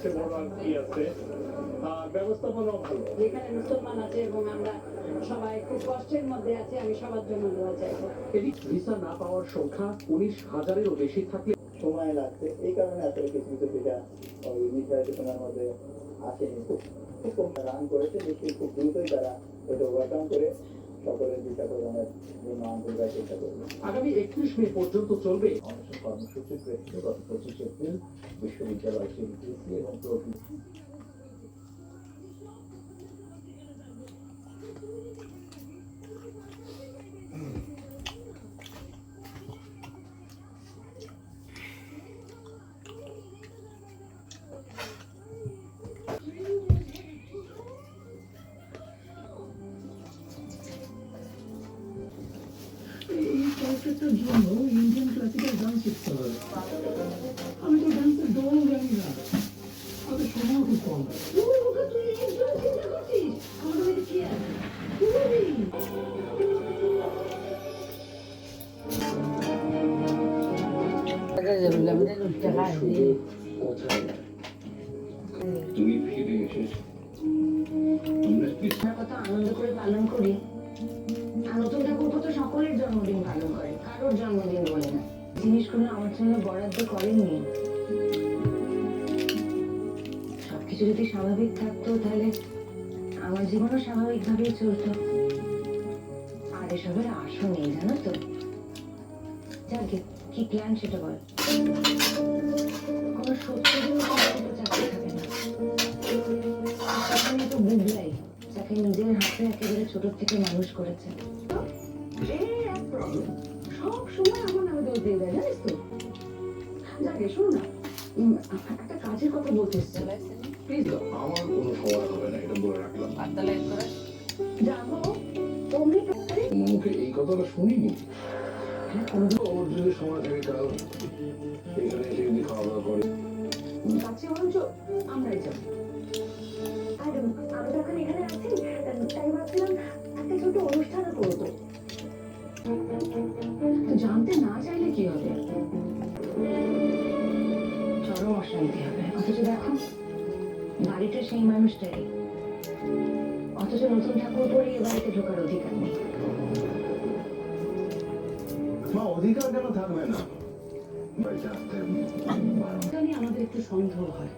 সবচেয়ে বড় আর কি আছে, আর ব্যবস্থাপনাও ভালো। যেখানে মুসলমান আছে এবং আমরা সবাই খুব কষ্টের মধ্যে আছি, আমি সবার জন্য দোয়া চাইবো। এদিকে ভিসা না পাওয়ার সংখ্যা 19,000-এরও বেশি থাকলে সময় লাগছে, এই কারণে আসলে কিছু কিছু ভিসা ওই নির্ধারিত মধ্যে আসেনি। খুব কম রান করেছে, নিশ্চয়ই খুব দ্রুতই তারা এটা ওভারকাম করে সকলের ভিসা প্রদানের জন্য আন্তর্জাতিক চেষ্টা করবে। আগামী 21 মে পর্যন্ত চলবে অনশন কর্মসূচির প্রেক্ষিতে গত 25 এপ্রিল বিশ্ববিদ্যালয় সিবিসি এবং এই চলচ্চিত্রের জন্য ইন্ডিয়ান ক্লাসিক্যাল ডান্স শিখতে হবে। আমি তো ডান্সের দৌড় জানি না, আমাদের সময় খুব কম। তুমি ফিরে এসেছো, আমরা কত আনন্দ করে পালন করি, আর নতুন ঠাকুর তো সকলের জন্মদিন পালন করে, কারোর জন্মদিন বলে না। জিনিসগুলো আমার জন্য বরাদ্দ করেননি। সবকিছু যদি স্বাভাবিক থাকতো তাহলে আমার জীবনও স্বাভাবিকভাবেই চলতো। আর এসবের আশা নেই, জানো তো। যাকে কি প্ল্যান সেটা বল। কোনো সত্যি চাকরি থাকে না, সেখানে তো বুঝলাই যাকে নিজের হাতে একেবারে ছোট থেকে মানুষ করেছে। সব সময় আমার নামে দোষ দিয়ে দেয়, জানিস তো। যাকে শোন না, একটা কাজের কথা বলছিস, প্লিজ। আমার কোনো সময় হবে না, এটা বলে রাখলাম। যাবো অমনি তোমার মুখে এই কথাটা শুনিনি। ওর যদি সময় থাকে কাল এখানে এসে যদি খাওয়া দাওয়া করে, কাছে বরঞ্চ আমরাই যাবো। আর আমি তখন এখানে আছি, তাই ভাবছিলাম একটা ছোট অনুষ্ঠানও করবো। জানতে না চাইলে কি হবে, চরম অশান্তি হবে। অথচ দেখো বাড়িটা সেই মানুষটাই, অথচ নতুন ঠাকুর পরে এ বাড়িতে ঢোকার অধিকার নেই। মা অধিকার কেন থাকবে না? বাড়িতে আসতে আমাদের একটু সন্দেহ হয়